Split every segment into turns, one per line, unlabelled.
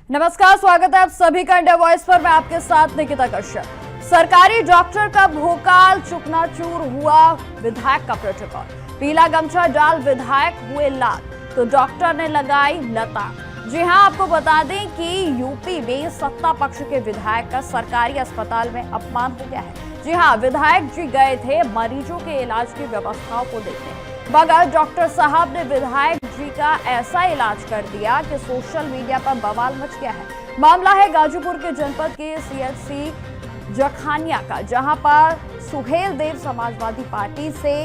नमस्कार, स्वागत है आप सभी का इंडिया वॉइस पर। मैं आपके साथ निकिता कश्यप। सरकारी डॉक्टर का भोकाल, चुकनाचूर हुआ विधायक का प्रोटोकॉल। पीला गमछा डाल विधायक हुए लाल तो डॉक्टर ने लगाई लताम। जी हां, आपको बता दें कि यूपी में सत्ता पक्ष के विधायक का सरकारी अस्पताल में अपमान हो गया है। जी हां, विधायक जी गए थे मरीजों के इलाज की व्यवस्थाओं को देखने, मगर डॉक्टर साहब ने विधायक जी का ऐसा इलाज कर दिया कि सोशल मीडिया पर बवाल मच गया है। मामला है गाजीपुर के जनपद के सीएचसी जखानिया का, जहां पर सुहेल देव समाजवादी पार्टी से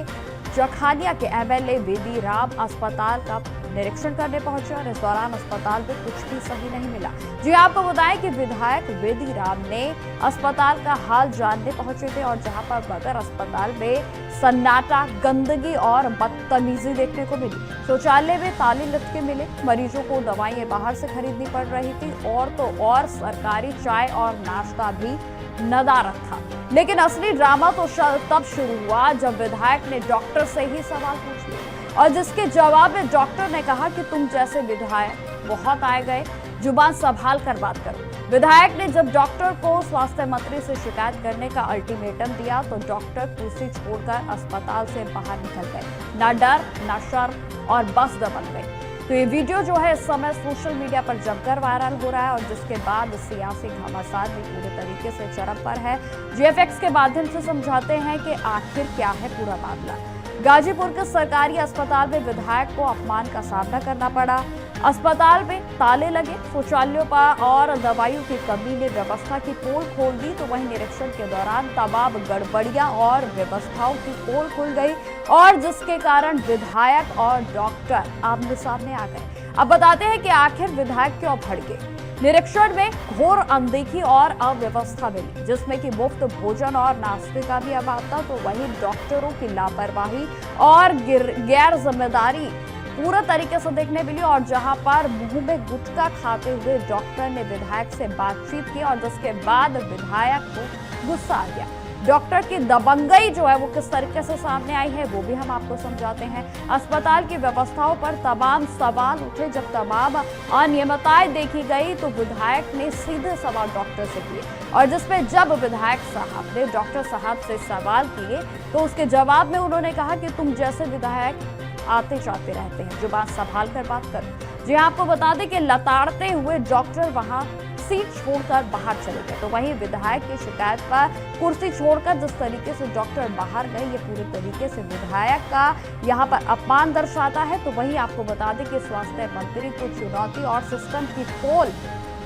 जखानिया के एमएलए वेदी राम अस्पताल का निरीक्षण करने पहुंचे और इस दौरान अस्पताल में कुछ भी सही नहीं मिला। जी आपको बताएं कि विधायक वेदी राम ने अस्पताल का हाल जानने पहुंचे थे और जहां पर बगैर अस्पताल में सन्नाटा, गंदगी और बदतमीजी देखने को मिली। शौचालय में ताले लटके मिले, मरीजों को दवाइयां बाहर से खरीदनी पड़ रही थी और तो और सरकारी चाय और नाश्ता भी नदारद था। लेकिन असली ड्रामा तो तब शुरू हुआ जब विधायक ने डॉक्टर से ही सवाल पूछ लिया और जिसके जवाब में डॉक्टर ने कहा कि तुम जैसे विधायक बहुत आए गए, जुबान संभाल कर बात करो। विधायक ने जब डॉक्टर को स्वास्थ्य मंत्री से शिकायत करने का अल्टीमेटम दिया तो डॉक्टर कुर्सी छोड़कर अस्पताल से बाहर निकल गए। ना डर, ना शर्म और बस दबल गई। तो ये वीडियो जो है इस समय सोशल मीडिया पर जमकर वायरल हो रहा है और जिसके बाद सियासी घमासान भी पूरे तरीके से चरम पर है। जीएफएक्स के माध्यम से समझाते हैं कि आखिर क्या है पूरा मामला। गाजीपुर के सरकारी अस्पताल में विधायक को अपमान का सामना करना पड़ा। अस्पताल में ताले लगे, शौचालयों पर और दवाइयों की कमी ने व्यवस्था की पोल खोल दी। तो वहीं निरीक्षण के दौरान तमाम गड़बड़ियां और व्यवस्थाओं की पोल खुल गई और जिसके कारण विधायक और डॉक्टर आमने सामने आ गए। अब बताते हैं कि आखिर विधायक क्यों भड़के। निरीक्षण में घोर अनदेखी और अव्यवस्था मिली, जिसमें कि मुफ्त भोजन और नाश्ते का भी अभाव था। तो वहीं डॉक्टरों की लापरवाही और गैर जिम्मेदारी पूरा तरीके से देखने मिली और जहां पर मुंह में गुटखा खाते हुए डॉक्टर ने विधायक से बातचीत की और जिसके बाद विधायक को गुस्सा आ गया। डॉक्टर की दबंगई जो है वो किस तरीके से सामने आई है वो भी हम आपको समझाते हैं। अस्पताल की व्यवस्थाओं पर तमाम सवाल उठे। जब तमाम अनियमितताएं देखी गई तो विधायक ने सीधे सवाल डॉक्टर से किए और जिसमें जब विधायक साहब ने डॉक्टर साहब से सवाल किए तो उसके जवाब में उन्होंने कहा कि तुम जैसे विधायक आते जाते रहते हैं, जुबान संभाल कर बात करो। जी आपको बता दें कि लताड़ते हुए डॉक्टर वहां सीट छोड़कर बाहर चले गए। तो वहीं विधायक की शिकायत पर कुर्सी छोड़कर जिस तरीके से डॉक्टर बाहर गए, ये पूरे तरीके से विधायक का यहाँ पर अपमान दर्शाता है। तो वहीं आपको बता दें कि स्वास्थ्य मंत्री को चुनौती और सिस्टम की पोल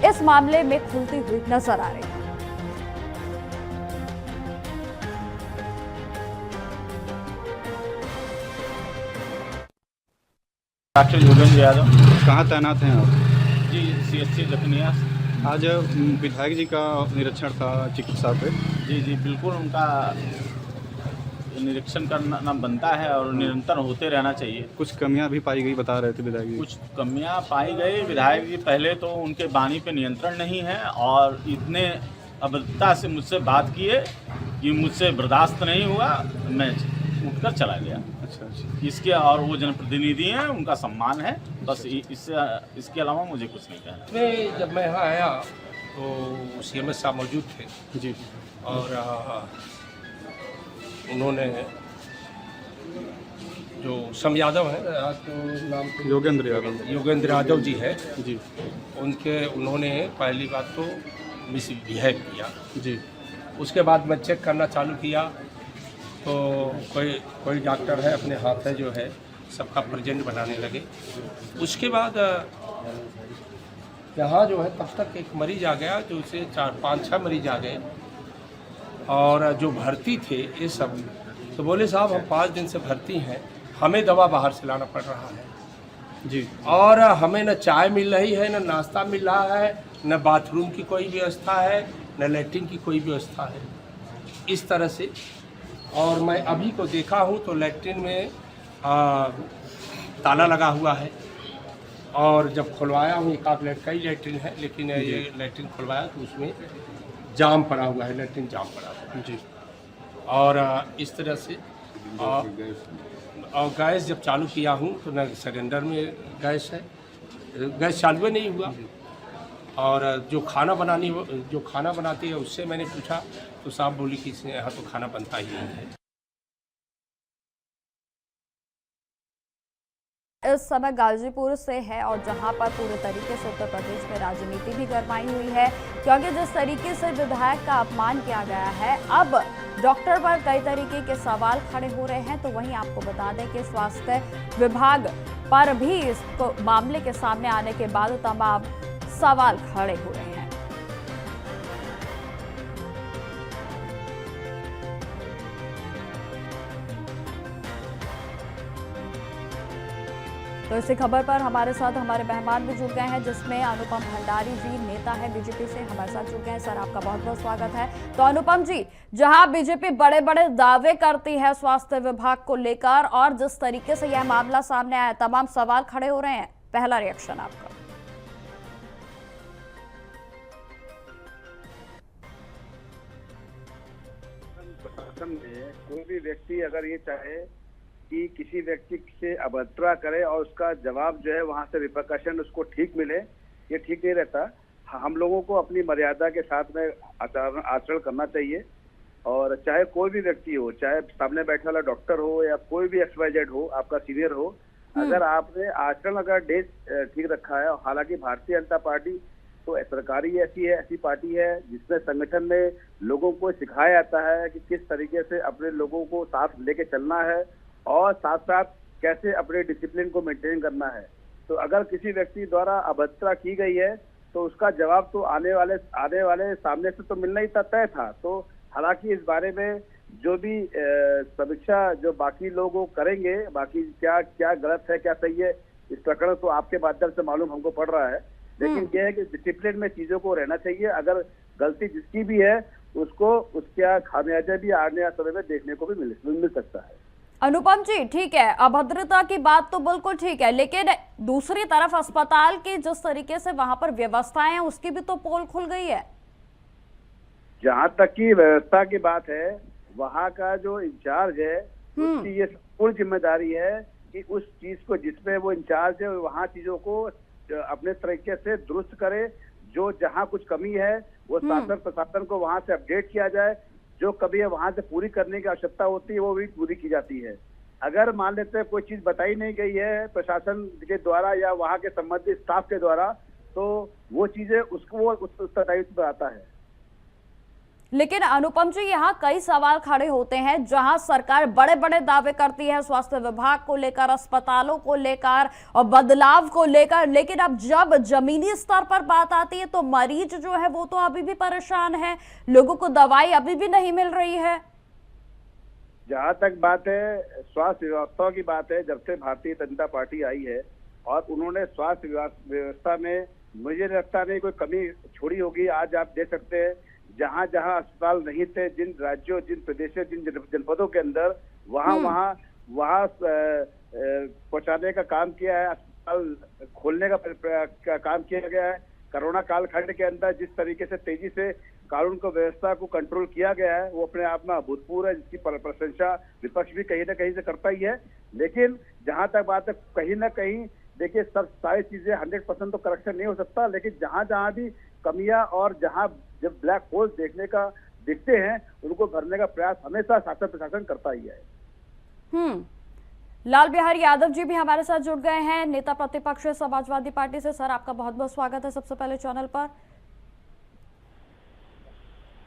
इस मामले में खुलती हुई नजर आ रही है।
डॉक्टर योगेंद्र यादव।
कहाँ तैनात हैं आप?
जी, सीएचसी जखनिया।
आज विधायक जी का निरीक्षण था चिकित्सा पे।
जी बिल्कुल, उनका निरीक्षण करना बनता है और निरंतर होते रहना चाहिए।
कुछ कमियां भी पाई गई बता रहे थे विधायक जी।
कुछ कमियां पाई गई। विधायक जी पहले तो उनके वाणी पे नियंत्रण नहीं है और इतने अभद्रता से मुझसे बात किए कि मुझसे बर्दाश्त नहीं हुआ, मैं उठकर चला गया।
अच्छा।
इसके और वो जनप्रतिनिधि हैं, उनका सम्मान है, बस इसके अलावा मुझे कुछ नहीं कहना।
जब मैं यहाँ आया तो सीएमएस साहब मौजूद थे
जी
और उन्होंने जो सम यादव है, तो नाम योगेंद्र यादव जी है
जी,
उन्होंने पहली बात तो मिसबिहेव किया
जी।
उसके बाद मैं चेक करना चालू किया तो कोई डॉक्टर है अपने हाथ है जो है सबका प्रेजेंट बनाने लगे। उसके बाद यहाँ जो है तब तक एक मरीज आ गया, जो उसे 4-5-6 मरीज आ गए और जो भर्ती थे ये सब तो बोले साहब हम 5 दिन से भर्ती हैं, हमें दवा बाहर से लाना पड़ रहा है
जी।
और हमें न चाय मिल रही है, न नाश्ता मिल रहा है, न बाथरूम की कोई व्यवस्था है, न लैट्रिन की कोई व्यवस्था है, इस तरह से। और मैं अभी को देखा हूँ तो लैट्रिन में ताला लगा हुआ है और जब खुलवाया हूँ एक आध कई लैट्रिन है, लेकिन ये लैट्रिन खुलवाया तो उसमें जाम पड़ा हुआ है, लैट्रिन जाम पड़ा हुआ है जी। और इस तरह से और गैस जब चालू किया हूँ तो न सिलेंडर में गैस है, गैस चालू नहीं हुआ और जो खाना बनाती है उससे मैंने पूछा तो साहब बोली कि यहाँ तो खाना बनता ही नहीं है।
इस समय गाजीपुर से है और जहां पर पूरे तरीके से उत्तर प्रदेश में राजनीति भी गरमाई हुई है, क्योंकि जिस तरीके से विधायक का अपमान किया गया है, अब डॉक्टर पर कई तरीके के सवाल खड़े हो रहे हैं। तो वहीं आपको बता दें कि स्वास्थ्य विभाग पर भी इस मामले के सामने आने के बाद तमाम सवाल खड़े हो रहे हैं। तो इसी खबर पर हमारे साथ हमारे मेहमान भी जुड़ गए हैं, जिसमें अनुपम भंडारी जी, नेता है बीजेपी से, हमारे साथ जुड़ गए हैं। सर, आपका बहुत बहुत स्वागत है। तो अनुपम जी, जहां बीजेपी बड़े बड़े दावे करती है स्वास्थ्य विभाग को लेकर और जिस तरीके से यह मामला सामने आया, तमाम सवाल खड़े हो रहे हैं, पहला रिएक्शन आपका?
प्रशासन में कोई भी व्यक्ति अगर ये चाहे कि किसी व्यक्ति से अभद्रता करे और उसका जवाब जो है वहां से रिपरकशन उसको ठीक मिले, ये ठीक नहीं रहता। हम लोगों को अपनी मर्यादा के साथ में आचरण करना चाहिए। और चाहे कोई भी व्यक्ति हो, चाहे सामने बैठे वाला डॉक्टर हो या कोई भी XYZ हो, आपका सीनियर हो, अगर आपने आचरण अगर डेट ठीक रखा है, हालांकि भारतीय जनता पार्टी तो सरकारी ऐसी पार्टी है जिसमें संगठन में लोगों को सिखाया जाता है कि किस तरीके से अपने लोगों को साथ लेके चलना है और साथ साथ कैसे अपने डिसिप्लिन को मेंटेन करना है। तो अगर किसी व्यक्ति द्वारा अभद्रता की गई है तो उसका जवाब तो आने वाले सामने से तो मिलना ही तय था। तो हालांकि इस बारे में जो भी समीक्षा जो बाकी लोग करेंगे, बाकी क्या गलत है क्या सही है, इस प्रकरण तो आपके माध्यम से मालूम हमको पड़ रहा है। लेकिन यह है कि डिसिप्लिन में चीजों को रहना चाहिए। अगर गलती जिसकी भी है उसको उसका खामियाजा भी आने वाले समय में देखने को भी मिल सकता है।
अनुपम जी, ठीक है, अभद्रता की बात तो बिल्कुल ठीक है, लेकिन दूसरी तरफ अस्पताल की जिस तरीके से वहां पर व्यवस्थाएं हैं उसकी भी तो पोल खुल गई है।
जहां तक की व्यवस्था की बात है, वहां का जो इंचार्ज है उसकी ये पूर्ण जिम्मेदारी है कि उस चीज को जिसमें वो इंचार्ज है वहां चीजों को अपने तरीके से दुरुस्त करे। जो जहां कुछ कमी है वो शासन प्रशासन को वहां से अपडेट किया जाए। जो कभी वहां से पूरी करने की आवश्यकता होती है वो भी पूरी की जाती है। अगर मान लेते हैं कोई चीज बताई नहीं गई है प्रशासन के द्वारा या वहां के संबंधित स्टाफ के द्वारा, तो वो चीजें उसको उसका दायित्व आता है।
लेकिन अनुपम जी, यहाँ कई सवाल खड़े होते हैं, जहां सरकार बड़े बड़े दावे करती है स्वास्थ्य विभाग को लेकर, अस्पतालों को लेकर और बदलाव को लेकर, लेकिन अब जब जमीनी स्तर पर बात आती है तो मरीज जो है वो तो अभी भी परेशान है, लोगों को दवाई अभी भी नहीं मिल रही है।
जहाँ तक बात है स्वास्थ्य व्यवस्था की बात है, जब से भारतीय जनता पार्टी आई है और उन्होंने स्वास्थ्य व्यवस्था में मुझे लगता नहीं कोई कमी छोड़ी होगी। आज आप देख सकते हैं जहाँ जहाँ अस्पताल नहीं थे, जिन राज्यों, जिन प्रदेशों, जिन जनपदों के अंदर वहाँ पहुँचाने का काम किया है, अस्पताल खोलने का काम किया गया है। कोरोना कालखंड के अंदर जिस तरीके से तेजी से कानून को व्यवस्था को कंट्रोल किया गया है वो अपने आप में अभूतपूर्व है, जिसकी प्रशंसा विपक्ष भी कहीं ना कहीं से करता ही है। लेकिन जहाँ तक बात है, कहीं ना कहीं देखिए सारी चीजें 100% तो करेक्शन नहीं हो सकता, लेकिन जहाँ जहाँ भी कमियां और जहाँ जब ब्लैक होल्स दिखते हैं उनको भरने का प्रयास हमेशा शासन प्रशासन करता ही है।
लाल बिहारी यादव जी भी हमारे साथ जुड़ गए हैं, नेता प्रतिपक्ष समाजवादी पार्टी से। सर, आपका बहुत बहुत स्वागत है सबसे पहले चैनल पर।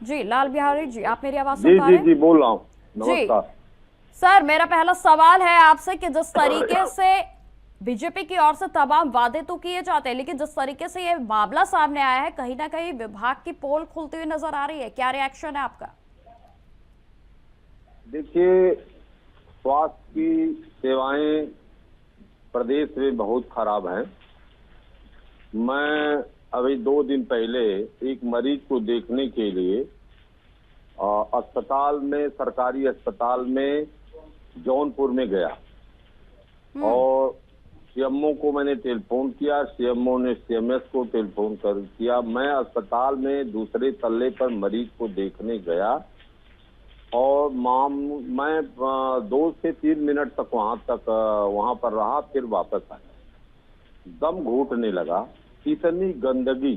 जी लाल बिहारी जी, आप मेरी आवाज सुन पा रहे हैं?
जी बोल रहा हूँ। नमस्कार
सर, मेरा पहला सवाल है आपसे कि जिस तरीके से बीजेपी की ओर से तमाम वादे तो किए जाते हैं, लेकिन जिस तरीके से ये मामला सामने आया है, कहीं ना कहीं विभाग की पोल खुलती हुई नजर आ रही है, क्या रिएक्शन है आपका?
देखिए, स्वास्थ्य की सेवाएं प्रदेश में बहुत खराब हैं। मैं अभी 2 दिन पहले एक मरीज को देखने के लिए अस्पताल में, सरकारी अस्पताल में जौनपुर में गया और सीएमओ को मैंने टेलीफोन किया, सीएमओ ने सीएमएस को टेलीफोन किया। मैं अस्पताल में दूसरे तल्ले पर मरीज को देखने गया और मैं 2 से 3 मिनट तक वहां पर रहा, फिर वापस आया। दम घुटने लगा, इतनी गंदगी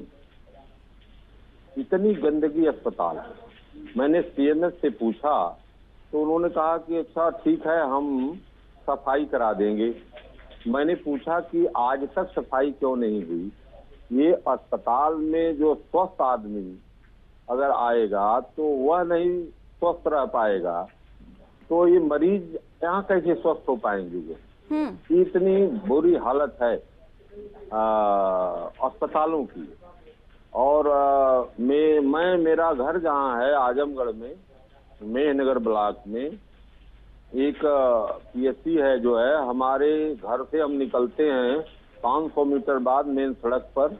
इतनी गंदगी अस्पताल है। मैंने सीएमएस से पूछा तो उन्होंने कहा कि अच्छा ठीक है, हम सफाई करा देंगे। मैंने पूछा कि आज तक सफाई क्यों नहीं हुई? ये अस्पताल में जो स्वस्थ आदमी अगर आएगा तो वह नहीं स्वस्थ रह पाएगा, तो ये मरीज यहाँ कैसे स्वस्थ हो पाएंगे? इतनी बुरी हालत है अस्पतालों की। और मैं मेरा घर जहाँ है आजमगढ़ में, मेहनगर ब्लॉक में, एक पीएससी है जो है, हमारे घर से हम निकलते हैं 500 मीटर बाद मेन सड़क पर,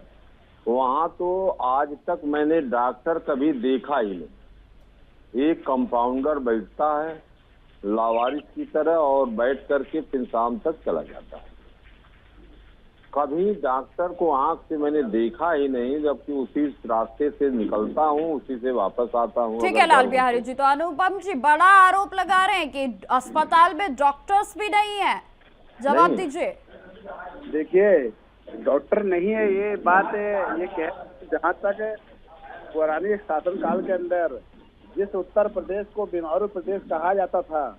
वहाँ तो आज तक मैंने डॉक्टर कभी देखा ही नहीं। एक कंपाउंडर बैठता है लावारिस की तरह और बैठ करके फिर शाम तक चला जाता है। कभी डॉक्टर को आंख से मैंने देखा ही नहीं, जबकि उसी रास्ते से निकलता हूँ, उसी से वापस आता हूँ।
ठीक है लाल बिहारी जी, तो अनुपम जी बड़ा आरोप लगा रहे हैं कि अस्पताल में डॉक्टर्स भी नहीं है, जवाब दीजिए।
देखिए, डॉक्टर नहीं है ये बात है, ये कह जहाँ तक पुराने शासनकाल के अंदर जिस उत्तर प्रदेश को बीमारू प्रदेश कहा जाता था,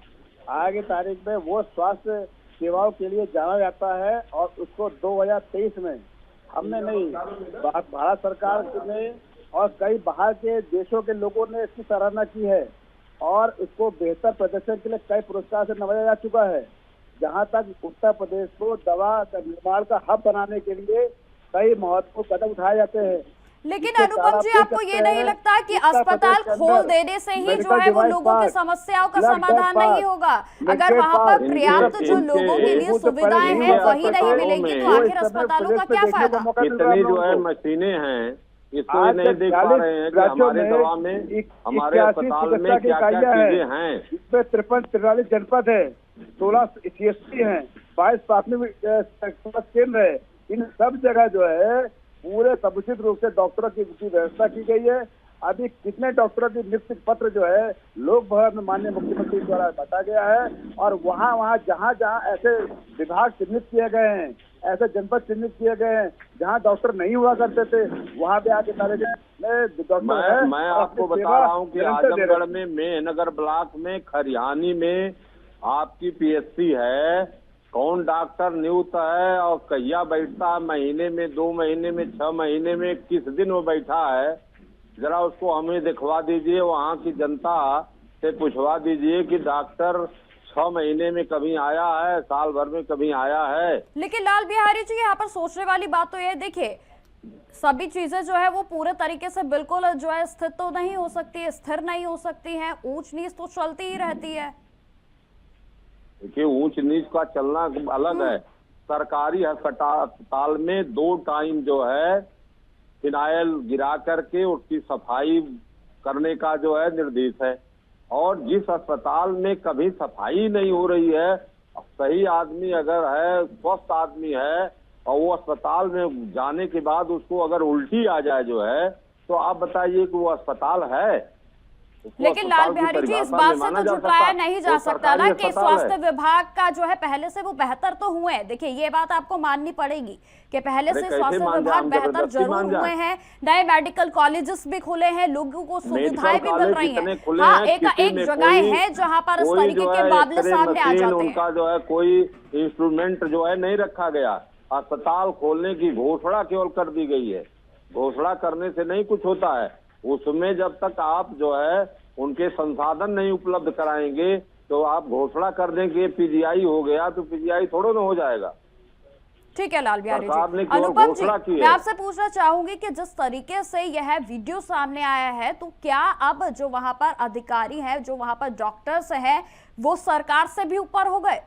आगे तारीख में वो स्वास्थ्य सेवाओं के लिए जाना जाता है, और उसको 2023 में हमने नहीं, भारत सरकार ने और कई बाहर के देशों के लोगों ने इसकी सराहना की है, और इसको बेहतर प्रदर्शन के लिए कई पुरस्कार से नवाजा जा चुका है। जहां तक उत्तर प्रदेश को दवा निर्माण का हब बनाने के लिए कई महत्वपूर्ण कदम उठाए जाते हैं।
लेकिन अनुपम जी, आपको ये नहीं लगता कि अस्पताल खोल देने से ही जो है वो लोगों की समस्याओं का समाधान नहीं होगा? अगर वहां पर पर्याप्त जो लोगों के लिए सुविधाएं हैं वही नहीं मिलेंगी तो आखिर अस्पतालों का क्या फायदा?
इतनी जो है मशीनें हैं, इसको नहीं देख पा रहे हैं कि हमारे दवा में, हमारे अस्पताल में क्या क्या चीजें हैं।
इसमें 43 जनपद है, 16 CSC हैं, 22 प्राथमिक केंद्र है। इन सब जगह जो है पूरे समुचित रूप से डॉक्टरों की व्यवस्था की गई है। अभी कितने डॉक्टरों की नियुक्ति पत्र जो है लोक भवन में माननीय मुख्यमंत्री द्वारा बांटा गया है, और वहाँ जहाँ ऐसे विभाग चिन्हित किए गए हैं, ऐसे जनपद चिन्हित किए गए हैं जहाँ डॉक्टर नहीं हुआ करते थे, वहाँ पे आके सारे डॉक्टर है।
मैं आपको बता रहा हूँ कि आजमगढ़ में मेहनगर ब्लॉक में खरियानी में आपकी पीएससी है, कौन डॉक्टर नियुक्त है और कहिया बैठता है, महीने में, 2 महीने में, 6 महीने में, किस दिन वो बैठा है, जरा उसको हमें दिखवा दीजिए। वहाँ की जनता से पूछवा दीजिए कि डॉक्टर 6 महीने में कभी आया है, साल भर में कभी आया है।
लेकिन लाल बिहारी जी, यहाँ पर सोचने वाली बात तो ये देखिए, सभी चीजें जो है वो पूरे तरीके से बिल्कुल जो है स्थिर तो नहीं हो सकती है, स्थिर नहीं हो सकती है, ऊंच नीच तो चलती ही रहती है।
देखिए, ऊंच नीच का चलना अलग है। सरकारी अस्पताल में 2 टाइम जो है फिनाइल गिरा करके उसकी सफाई करने का जो है निर्देश है, और जिस अस्पताल में कभी सफाई नहीं हो रही है, सही आदमी अगर है, स्वस्थ आदमी है, और वो अस्पताल में जाने के बाद उसको अगर उल्टी आ जाए जो है, तो आप बताइए कि वो अस्पताल है?
लेकिन लाल बिहारी जी, इस बात से तो झुकाया नहीं जा सकता ना कि स्वास्थ्य विभाग का जो है पहले से वो बेहतर तो हुए हैं। देखिए, ये बात आपको माननी पड़ेगी कि पहले से स्वास्थ्य विभाग बेहतर जरूर हुए हैं, नए मेडिकल कॉलेजेस भी खुले हैं, लोगों को सुविधाएं भी मिल रही हैं। हाँ, एक जगह है जहाँ पर इस तरीके के मामले सामने आ जाते हैं।
उनका जो है कोई इंस्ट्रूमेंट जो है नहीं रखा गया। अस्पताल खोलने की घोषणा केवल कर दी गई है, घोषणा करने से नहीं कुछ होता है। उसमें जब तक आप जो है उनके संसाधन नहीं उपलब्ध कराएंगे, तो आप घोषणा कर दें कि पीजीआई हो गया, तो पीजीआई थोड़ा ना हो जाएगा।
ठीक है लाल बिहारी जी। अनुपम जी, मैं आपसे पूछना चाहूंगी कि जिस तरीके से यह वीडियो सामने आया है, तो क्या अब जो वहां पर अधिकारी हैं, जो वहां पर डॉक्टर्स हैं, वो सरकार से भी ऊपर हो गए?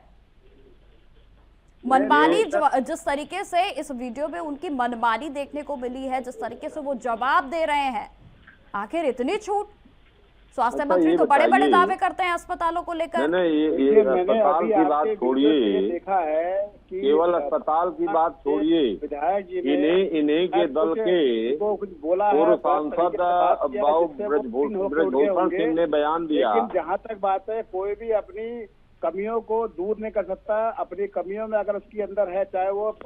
मनमानी जिस तरीके से इस वीडियो में उनकी मनमानी देखने को मिली है, जिस तरीके से वो जवाब दे रहे हैं, आखिर इतनी छूट? स्वास्थ्य मंत्री तो बड़े बड़े दावे करते हैं अस्पतालों को लेकर।
नहीं, ये अस्पताल की बात छोड़िए,
देखा है कि
केवल अस्पताल की बात छोड़िए, इन्हीं के दल के पूर्व सांसद ब्रजभूषण सिंह ने बयान दिया।
लेकिन जहाँ तक बात है, कोई भी अपनी कमियों को दूर नहीं कर सकता। अपनी कमियों में अगर उसके अंदर है, चाहे वो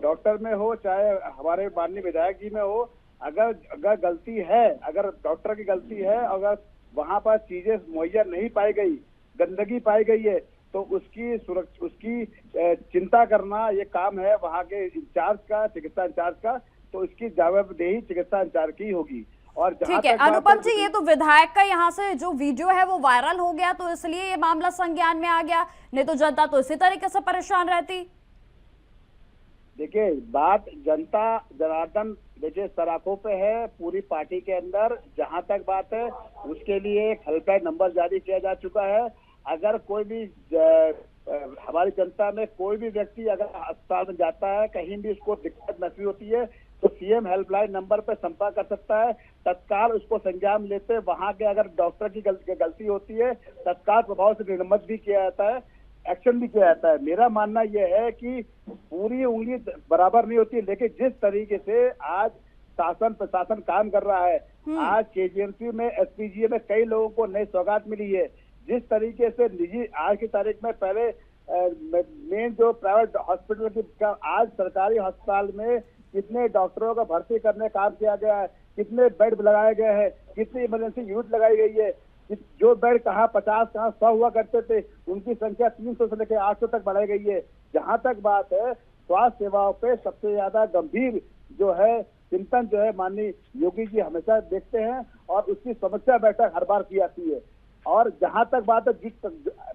डॉक्टर में हो, चाहे हमारे माननीय विधायक जी में हो, अगर गलती है, अगर डॉक्टर की गलती है, अगर वहां पर चीजें मुहैया नहीं पाई गई, गंदगी पाई गई है, तो उसकी चिंता करना ये काम है वहाँ के इंचार्ज का, चिकित्सा इंचार्ज का। तो इसकी जवाबदेही चिकित्सा इंचार्ज की होगी। और
ठीक है अनुपम जी, ये तो विधायक का यहाँ से जो वीडियो है वो वायरल हो गया, तो इसलिए ये मामला संज्ञान में आ गया, नहीं तो जनता तो इसी तरीके से परेशान रहती।
देखिए, बात जनता जनार्दन देखिए सराखों पे है पूरी पार्टी के अंदर। जहां तक बात है, उसके लिए एक हेल्पलाइन नंबर जारी किया जा चुका है। अगर कोई भी हमारी जनता में कोई भी व्यक्ति अगर अस्पताल में जाता है, कहीं भी उसको दिक्कत महसूस होती है, तो सीएम हेल्पलाइन नंबर पर संपर्क कर सकता है। तत्काल उसको संज्ञान लेते, वहां के अगर डॉक्टर की गलती होती है, तत्काल प्रभाव से निलंबित भी किया जाता है, एक्शन भी किया जाता है। मेरा मानना यह है कि पूरी उंगली बराबर नहीं होती, लेकिन जिस तरीके से आज शासन प्रशासन काम कर रहा है, आज केजीएमसी में, एसपीजीए में कई लोगों को नई सौगात मिली है। जिस तरीके से निजी आज की तारीख में, पहले मेन जो प्राइवेट हॉस्पिटल की, आज सरकारी अस्पताल में कितने डॉक्टरों का भर्ती करने का काम किया गया है, कितने बेड लगाए गए हैं, कितनी इमरजेंसी यूनिट लगाई गई है। जो बेड कहाँ 50 कहाँ 100 हुआ करते थे, उनकी संख्या 300 से लेकर 800 तक बढ़ाई गई है। जहां तक बात है स्वास्थ्य सेवाओं पे सबसे ज्यादा गंभीर जो है चिंतन जो है माननीय योगी जी हमेशा देखते हैं, और उसकी समस्या बैठक हर बार की जाती है। और जहां तक बात है,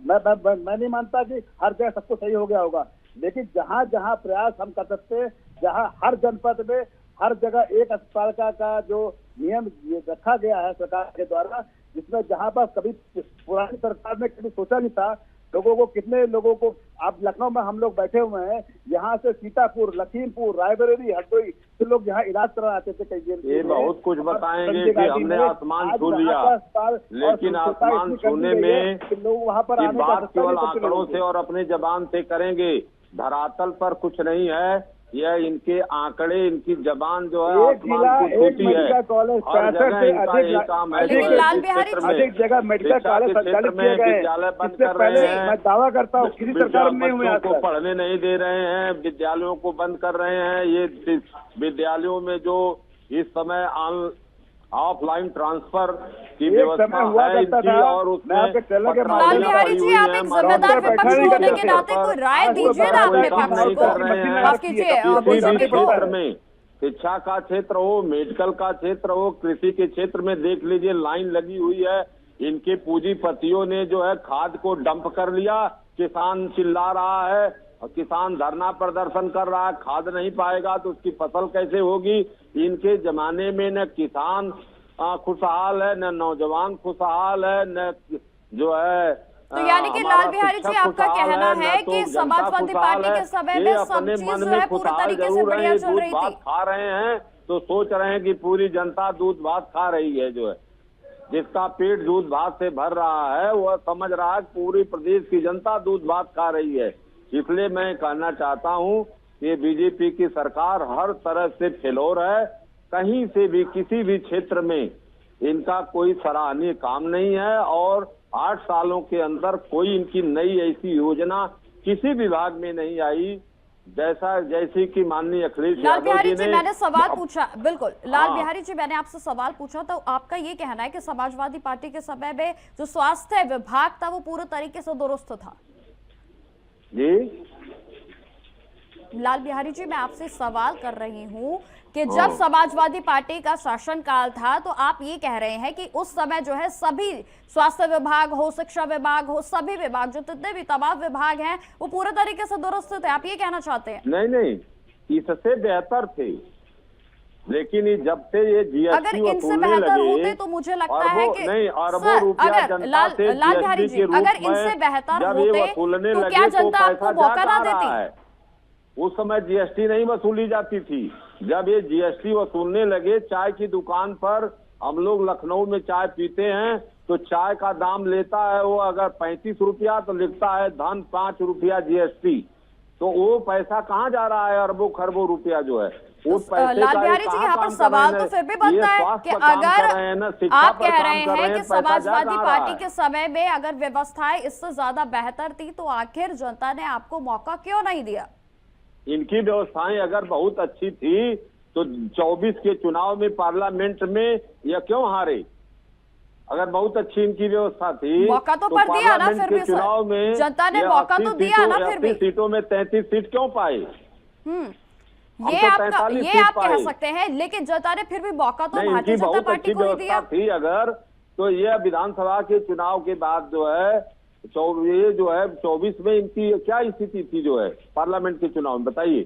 मैं नहीं मानता कि हर जगह सब कुछ सही हो गया होगा, लेकिन जहां जहां प्रयास हम कर सकते हैं, जहां हर जनपद में हर जगह एक अस्पताल का जो नियम रखा गया है सरकार के द्वारा, जिसमें जहां पर कभी पुरानी सरकार ने कभी सोचा नहीं था, लोगों को कितने लोगों को, आप लखनऊ में हम लोग बैठे हुए हैं, यहाँ से सीतापुर, लखीमपुर, रायबरेली, हरदोई से लोग यहाँ इलाज करा आते थे।
ये बहुत कुछ बताएंगे कि हमने आसमान छू लिया, लेकिन आसमान छूने में
लोग वहाँ पर
बात केवल आंकड़ों से और अपने जबान से करेंगे, धरातल पर कुछ नहीं है। यह इनके आंकड़े, इनकी जबान जो है आसमान को छूती है। हर जगह इनका यही काम है।
अधिक जगह मेडिकल कॉलेज संचालित किए गए,
विद्यालय बंद कर रहे हैं।
मैं दावा करता हूँ किसी सरकार में नहीं हुआ,
को पढ़ने नहीं दे रहे हैं, विद्यालयों को बंद कर रहे हैं। ये विद्यालयों में जो इस समय ऑफलाइन ट्रांसफर की व्यवस्था है इनकी, और उसमें
लाल बिहारी जी, आप एक जिम्मेदार विपक्ष होने के नाते कोई राय दीजिए ना अपने पक्ष को। माफ कीजिए,
क्षेत्र में शिक्षा का क्षेत्र हो, मेडिकल का क्षेत्र हो, कृषि के क्षेत्र में देख लीजिए लाइन लगी हुई है। इनके पूंजीपतियों ने जो है खाद को डंप कर लिया, किसान चिल्ला रहा है, किसान धरना प्रदर्शन कर रहा है, खाद नहीं पाएगा तो उसकी फसल कैसे होगी। इनके जमाने में न किसान खुशहाल है, न नौजवान खुशहाल है, न जो है।
तो यानी कि लाल बिहारी जी, आपका कहना है कि समाजवादी पार्टी के समय में सब चीज जो है पूरी तरीके से बढ़िया चल रही थी।
खा रहे हैं तो सोच रहे हैं कि पूरी जनता दूध भात खा रही है। जो है जिसका पेट दूध भात से भर रहा है, वह समझ रहा है पूरी प्रदेश की जनता दूध भात खा रही है। इसलिए मैं कहना चाहता हूं कि बीजेपी की सरकार हर तरह से फेलोर है। कहीं से भी किसी भी क्षेत्र में इनका कोई सराहनीय काम नहीं है, और 8 सालों के अंदर कोई इनकी नई ऐसी योजना किसी विभाग में नहीं आई, जैसी कि माननीय अखिलेश
लाल बिहारी
यादव
जी, मैंने सवाल पूछा, बिल्कुल लाल बिहारी जी, मैंने आपसे सवाल पूछा, तो आपका ये कहना है कि समाजवादी पार्टी के समय में जो स्वास्थ्य विभाग था वो पूरे तरीके से दुरुस्त था।
जी
लाल बिहारी जी, मैं आपसे सवाल कर रही हूँ कि जब समाजवादी पार्टी का शासनकाल था, तो आप ये कह रहे हैं कि उस समय जो है सभी स्वास्थ्य विभाग हो, शिक्षा विभाग हो, सभी विभाग जो जितने भी तमाम विभाग हैं वो पूरे तरीके से दुरुस्त थे, आप ये कहना चाहते हैं?
नहीं, इससे बेहतर थे, लेकिन जब से ये जीएसटी वसूलने लगे,
होते तो मुझे लगता है कि
नहीं, अरबों रुपया जनता से जीएसटी के रूप में जब ये वसूलने लगे तो पैसा जा रहा है। उस समय जीएसटी नहीं वसूली जाती थी। जब ये जीएसटी वसूलने लगे, चाय की दुकान पर हम लोग लखनऊ में चाय पीते हैं तो चाय का दाम लेता है वो अगर 35 रुपया, तो लिखता है धन 5 रुपया जीएसटी। तो वो पैसा कहाँ जा रहा है? अरबों खरबों रुपया जो है उस पैसे
लाल बिहारी जी, यहाँ पर सवाल तो फिर भी बनता है कि अगर आप कह रहे हैं कि समाजवादी पार्टी के समय में अगर व्यवस्थाएं इससे ज्यादा बेहतर थी, तो आखिर जनता ने आपको मौका क्यों नहीं दिया?
इनकी व्यवस्थाएं अगर बहुत अच्छी थी तो 24 के चुनाव में पार्लियामेंट में यह क्यों हारे? अगर बहुत अच्छी इनकी व्यवस्था थी
मौका तो पर दिया ना, फिर भी सर
चुनाव में
जनता ने मौका तो दिया ना, फिर भी
सीटों में 33 सीट क्यों पाए?
ये आप कह सकते हैं, लेकिन जनता ने फिर भी मौका तो भारतीय जनता पार्टी को ही दिया
थी। अगर तो यह विधानसभा के चुनाव के बाद जो है 24 में इनकी क्या स्थिति थी जो है पार्लियामेंट के चुनाव में, बताइए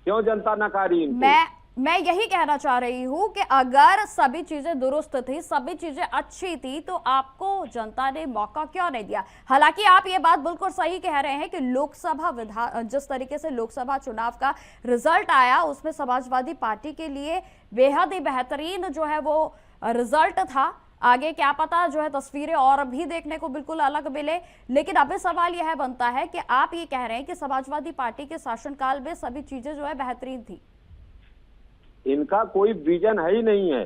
क्यों जनता नकारी इनको?
मैं यही कहना चाह रही हूं कि अगर सभी चीजें दुरुस्त थी, सभी चीजें अच्छी थी, तो आपको जनता ने मौका क्यों नहीं दिया? हालांकि आप ये बात बिल्कुल सही कह रहे हैं कि जिस तरीके से लोकसभा चुनाव का रिजल्ट आया उसमें समाजवादी पार्टी के लिए बेहद ही बेहतरीन जो है वो रिजल्ट था। आगे क्या पता जो है तस्वीरें और भी देखने को बिल्कुल अलग मिले, लेकिन अभी सवाल यह बनता है कि आप ये कह रहे हैं कि समाजवादी पार्टी के शासनकाल में सभी चीजें जो है बेहतरीन थी।
इनका कोई विजन है ही नहीं है।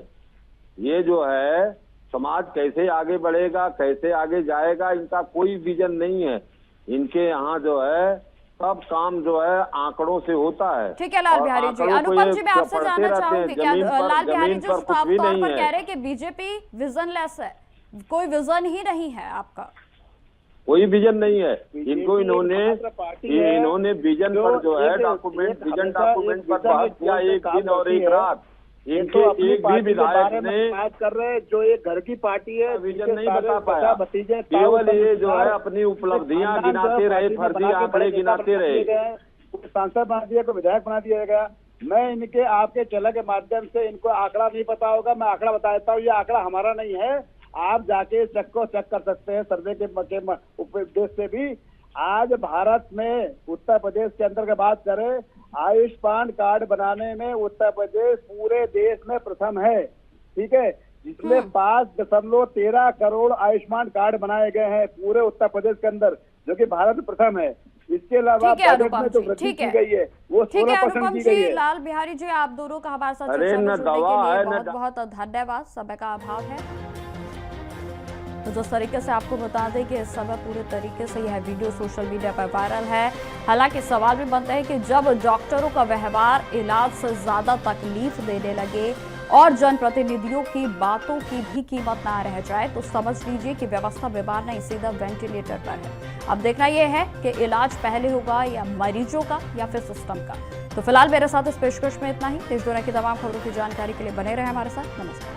ये जो है समाज कैसे आगे बढ़ेगा, कैसे आगे जाएगा, इनका कोई विजन नहीं है। इनके यहाँ जो है सब काम जो है आंकड़ों से होता है।
ठीक है लाल बिहारी जी, अनुपम जी मैं आपसे जानना चाहूंगी, क्या लाल बिहारी जी साफ तौर पर कह रहे हैं कि बीजेपी विजनलेस है, कोई विजन ही नहीं है आपका?
कोई विजन नहीं है इनको। इन्होंने विजन पर जो है विजन डॉक्यूमेंट पर बात किया एक दिन और एक रात। इनके एक भी विधायक ने
बात कर रहे हैं जो एक घर की पार्टी है,
विजन नहीं बता पाया। केवल ये जो है अपनी उपलब्धियां गिनाते रहे, फर्जी आंकड़े गिनाते रहे।
सांसद बना दिया, को विधायक बना दिया गया। मैं इनके आपके चैनल के माध्यम से इनको आंकड़ा नहीं पता होगा, मैं आंकड़ा बता देता हूँ। ये आंकड़ा हमारा नहीं है, आप जाके चेक कर सकते हैं सर्वे के उद्देश्य से भी। आज भारत में उत्तर प्रदेश के अंदर की बात करें, आयुष्मान कार्ड बनाने में उत्तर प्रदेश पूरे देश में प्रथम है। ठीक है, जिसमें 5.13 करोड़ आयुष्मान कार्ड बनाए गए हैं पूरे उत्तर प्रदेश के अंदर, जो कि भारत में प्रथम है। इसके अलावा बजट में जो वृद्धि की गई है वो 16% की गई है।
लाल बिहारी जी आप दोनों का हमारे साथ चर्चा में जुड़ने के लिए बहुत बहुत धन्यवाद, समय का अभाव है। तो जिस तरीके से आपको बता दें कि इस समय पूरे तरीके से यह वीडियो सोशल मीडिया पर वायरल है। हालांकि सवाल भी बनता है कि जब डॉक्टरों का व्यवहार इलाज से ज्यादा तकलीफ देने लगे और जनप्रतिनिधियों की बातों की भी कीमत ना रह जाए, तो समझ लीजिए कि व्यवस्था बीमार नहीं सीधा वेंटिलेटर पर है। अब देखना यह है कि इलाज पहले होगा या मरीजों का या फिर सिस्टम का। तो फिलहाल मेरे साथ इस पेशकश में इतना ही। देश दुनिया की तमाम खबरों की जानकारी के लिए बने रहे हमारे साथ। नमस्कार।